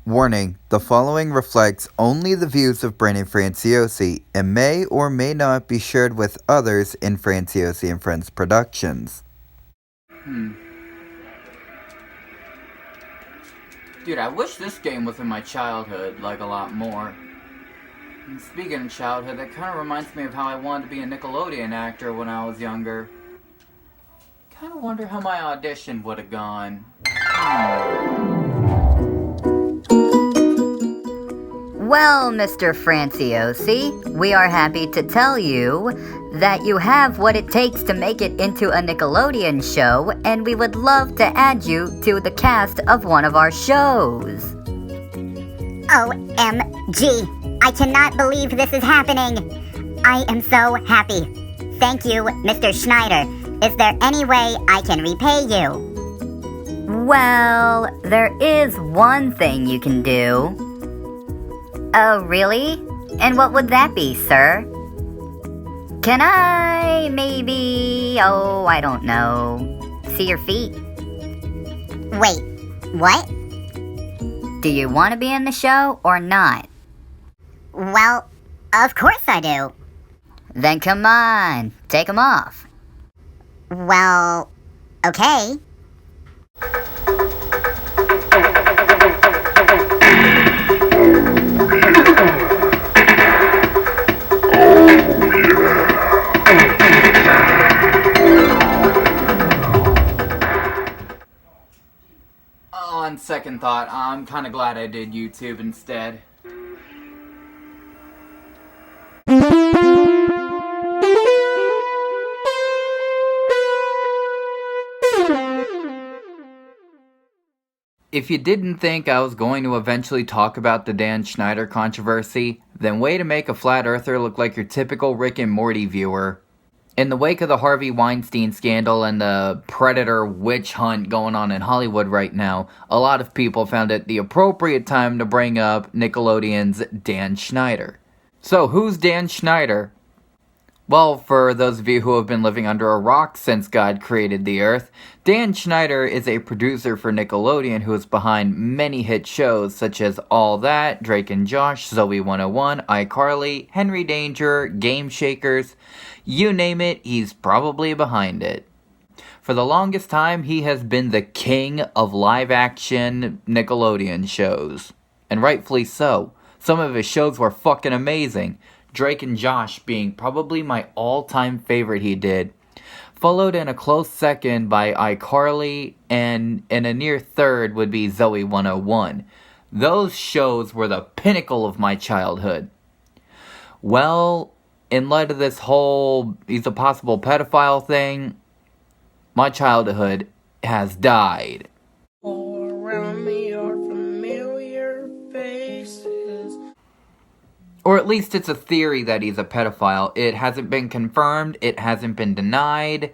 Warning, the following reflects only the views of Brandon Franciosi and may or may not be shared with others in Franciosi and Friends Productions. Dude, I wish this game was in my childhood, like, a lot more. And speaking of childhood, that kind of reminds me of how I wanted to be a Nickelodeon actor when I was younger. Kind of wonder how my audition would have gone. Well, Mr. Franciosi, we are happy to tell you that you have what it takes to make it into a Nickelodeon show, and we would love to add you to the cast of one of our shows. OMG! I cannot believe this is happening! I am so happy. Thank you, Mr. Schneider. Is there any way I can repay you? Well, there is one thing you can do. Oh, really? And what would that be, sir? Can I maybe, I don't know, see your feet? Wait, what? Do you want to be in the show or not? Well, of course I do. Then come on, take them off. Well, okay. On second thought, I'm kind of glad I did YouTube instead. If you didn't think I was going to eventually talk about the Dan Schneider controversy, then way to make a flat earther look like your typical Rick and Morty viewer. In the wake of the Harvey Weinstein scandal and the predator witch hunt going on in Hollywood right now, a lot of people found it the appropriate time to bring up Nickelodeon's Dan Schneider. So, who's Dan Schneider? Well, for those of you who have been living under a rock since God created the earth, Dan Schneider is a producer for Nickelodeon who is behind many hit shows such as All That, Drake and Josh, Zoe 101, iCarly, Henry Danger, Game Shakers. You name it, he's probably behind it. For the longest time, he has been the king of live-action Nickelodeon shows. And rightfully so. Some of his shows were fucking amazing. Drake and Josh being probably my all-time favorite he did. Followed in a close second by iCarly, and in a near third would be Zoe 101. Those shows were the pinnacle of my childhood. Well, in light of this whole he's a possible pedophile thing, my childhood has died. All around me are familiar faces. Or at least it's a theory that he's a pedophile. It hasn't been confirmed, it hasn't been denied.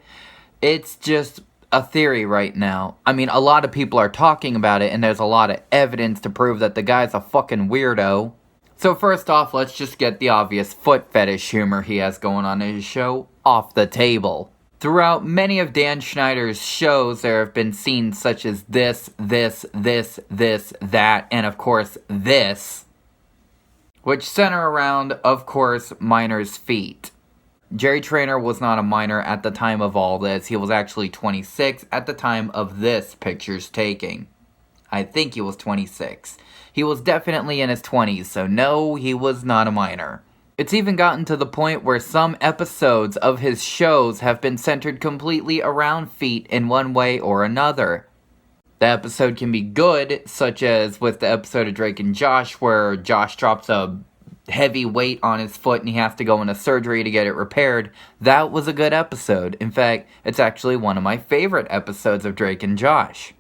It's just a theory right now. I mean, a lot of people are talking about it, and there's a lot of evidence to prove that the guy's a fucking weirdo. So first off, let's just get the obvious foot fetish humor he has going on in his show off the table. Throughout many of Dan Schneider's shows, there have been scenes such as this, that, and of course, this, which center around, of course, minors' feet. Jerry Trainer was not a minor at the time of all this. He was actually 26 at the time of this picture's taking. I think he was 26. He was definitely in his 20s, so no, he was not a minor. It's even gotten to the point where some episodes of his shows have been centered completely around feet in one way or another. The episode can be good, such as with the episode of Drake and Josh, where Josh drops a heavy weight on his foot and he has to go into surgery to get it repaired. That was a good episode. In fact, it's actually one of my favorite episodes of Drake and Josh.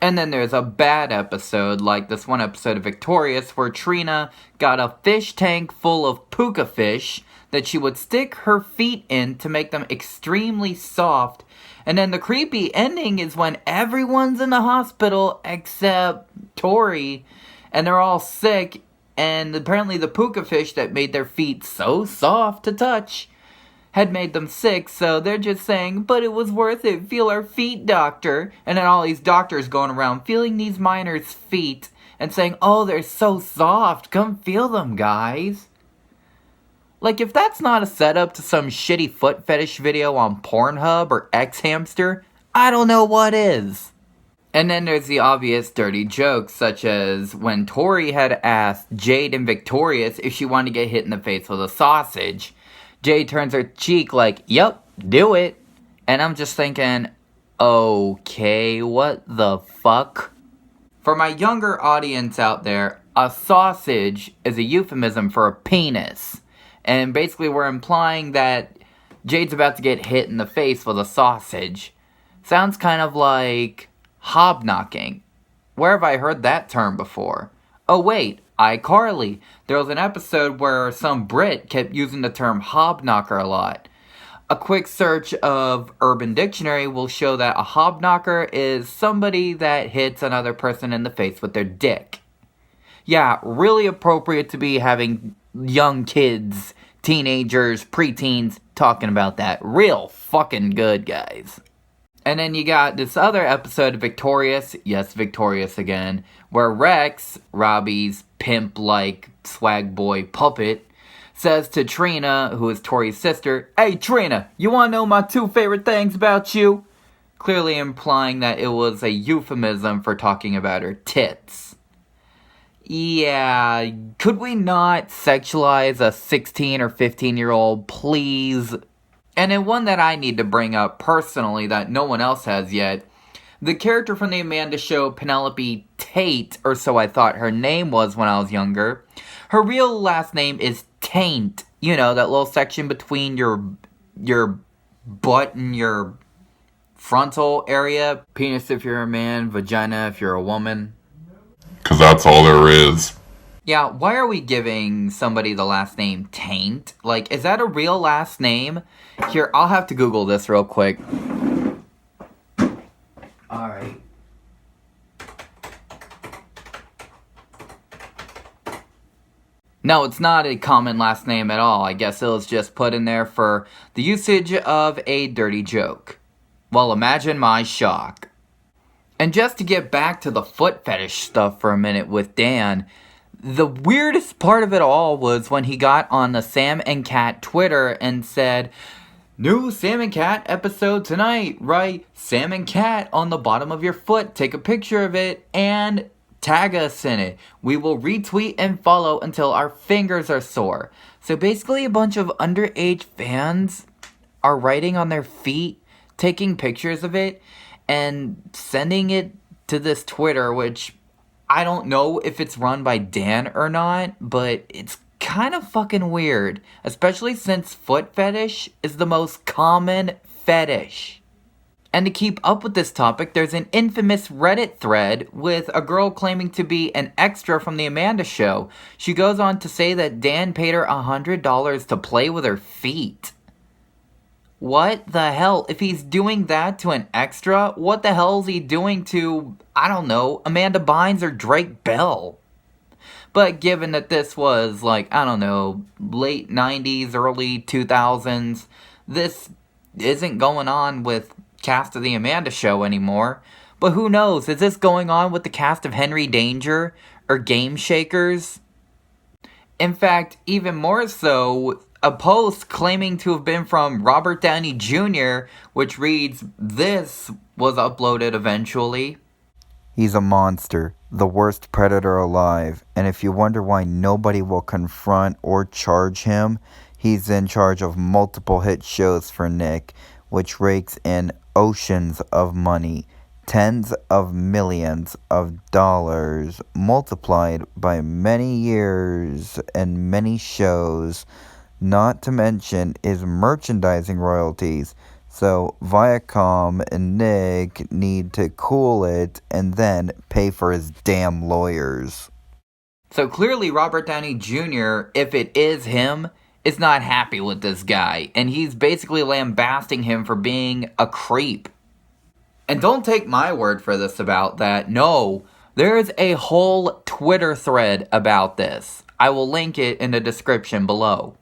And then there's a bad episode, like this one episode of Victorious, where Trina got a fish tank full of puka fish that she would stick her feet in to make them extremely soft. And then the creepy ending is when everyone's in the hospital except Tori, and they're all sick, and apparently the puka fish that made their feet so soft to touch had made them sick, so they're just saying, but it was worth it, feel our feet, doctor. And then all these doctors going around feeling these minors' feet, and saying, "Oh, they're so soft, come feel them, guys." Like, if that's not a setup to some shitty foot fetish video on Pornhub or X-Hamster, I don't know what is. And then there's the obvious dirty jokes, such as when Tori had asked Jade and Victorious if she wanted to get hit in the face with a sausage. Jade turns her cheek like, "Yep, do it." And I'm just thinking, okay, what the fuck? For my younger audience out there, a sausage is a euphemism for a penis. And basically we're implying that Jade's about to get hit in the face with a sausage. Sounds kind of like hobnocking. Where have I heard that term before? Oh wait, iCarly. There was an episode where some Brit kept using the term hobknocker a lot. A quick search of Urban Dictionary will show that a hobknocker is somebody that hits another person in the face with their dick. Yeah, really appropriate to be having young kids, teenagers, preteens talking about that. Real fucking good, guys. And then you got this other episode of Victorious, yes, Victorious again, where Rex, Robbie's pimp-like swag boy puppet, says to Trina, who is Tori's sister, "Hey Trina, you wanna know my 2 favorite things about you?" Clearly implying that it was a euphemism for talking about her tits. Yeah, could we not sexualize a 16 or 15-year-old, please? And then one that I need to bring up personally that no one else has yet. The character from the Amanda Show, Penelope Tate, or so I thought her name was when I was younger. Her real last name is Taint. You know, that little section between your butt and your frontal area. Penis if you're a man, vagina if you're a woman. 'Cause that's all there is. Yeah, why are we giving somebody the last name Taint? Like, is that a real last name? Here, I'll have to Google this real quick. Alright. No, it's not a common last name at all. I guess it was just put in there for the usage of a dirty joke. Well, imagine my shock. And just to get back to the foot fetish stuff for a minute with Dan, the weirdest part of it all was when he got on the Sam and Cat Twitter and said, "New Sam and Cat episode tonight, right? Sam and Cat on the bottom of your foot. Take a picture of it and tag us in it. We will retweet and follow until our fingers are sore." So basically a bunch of underage fans are writing on their feet, taking pictures of it, and sending it to this Twitter, which I don't know if it's run by Dan or not, but it's kind of fucking weird, especially since foot fetish is the most common fetish. And to keep up with this topic, there's an infamous Reddit thread with a girl claiming to be an extra from the Amanda Show. She goes on to say that Dan paid her $100 to play with her feet. What the hell? If he's doing that to an extra, what the hell is he doing to, I don't know, Amanda Bynes or Drake Bell? But given that this was, like, I don't know, late 90s, early 2000s, this isn't going on with cast of the Amanda Show anymore. But who knows? Is this going on with the cast of Henry Danger or Game Shakers? In fact, even more so, a post claiming to have been from Robert Downey Jr., which reads, "This was uploaded eventually." He's a monster, the worst predator alive, and if you wonder why nobody will confront or charge him, he's in charge of multiple hit shows for Nick, which rakes in oceans of money, tens of millions of dollars, multiplied by many years and many shows, not to mention his merchandising royalties. So Viacom and Nick need to cool it and then pay for his damn lawyers. So clearly Robert Downey Jr., if it is him, is not happy with this guy, and he's basically lambasting him for being a creep. And don't take my word for this about that. No, there's a whole Twitter thread about this. I will link it in the description below.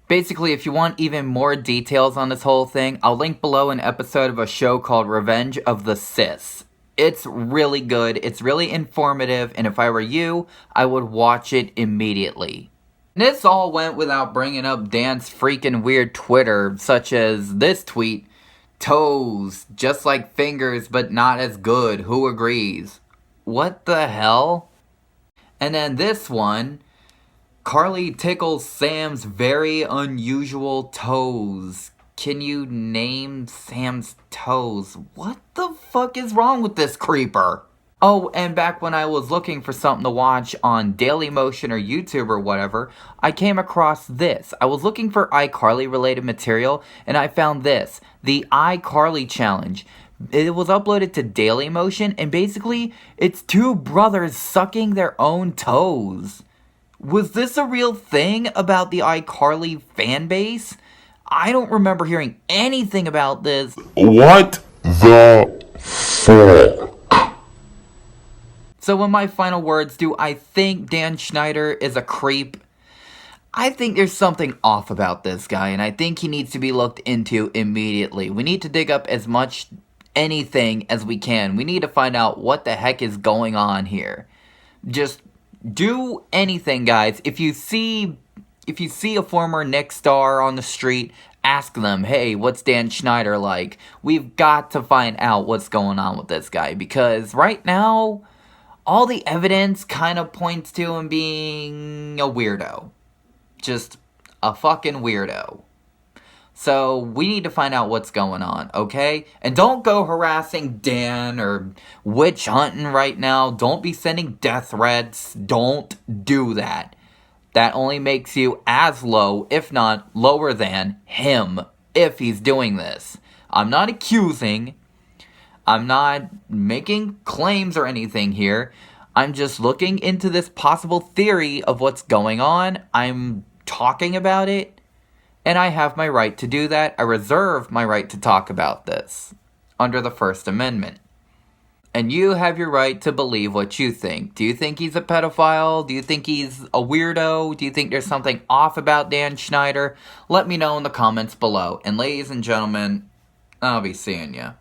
Basically, if you want even more details on this whole thing, I'll link below an episode of a show called Revenge of the Sis. It's really good, it's really informative, and if I were you, I would watch it immediately. This all went without bringing up Dan's freaking weird Twitter, such as this tweet, "Toes, just like fingers, but not as good, who agrees?" What the hell? And then this one, "Carly tickles Sam's very unusual toes. Can you name Sam's toes?" What the fuck is wrong with this creeper? Oh, and back when I was looking for something to watch on Dailymotion or YouTube or whatever, I came across this. I was looking for iCarly related material, and I found this. The iCarly Challenge. It was uploaded to Dailymotion, and basically, it's two brothers sucking their own toes. Was this a real thing about the iCarly fan base? I don't remember hearing anything about this. What the fuck? So in my final words, do I think Dan Schneider is a creep? I think there's something off about this guy, and I think he needs to be looked into immediately. We need to dig up as much anything as we can. We need to find out what the heck is going on here. Just do anything, guys. If you see a former Nick star on the street, ask them, "Hey, what's Dan Schneider like?" We've got to find out what's going on with this guy, because right now, all the evidence kind of points to him being a weirdo. Just a fucking weirdo. So, we need to find out what's going on, okay? And don't go harassing Dan or witch hunting right now. Don't be sending death threats. Don't do that. That only makes you as low, if not lower than, him, if he's doing this. I'm not accusing. I'm not making claims or anything here. I'm just looking into this possible theory of what's going on. I'm talking about it. And I have my right to do that. I reserve my right to talk about this under the First Amendment. And you have your right to believe what you think. Do you think he's a pedophile? Do you think he's a weirdo? Do you think there's something off about Dan Schneider? Let me know in the comments below. And ladies and gentlemen, I'll be seeing ya.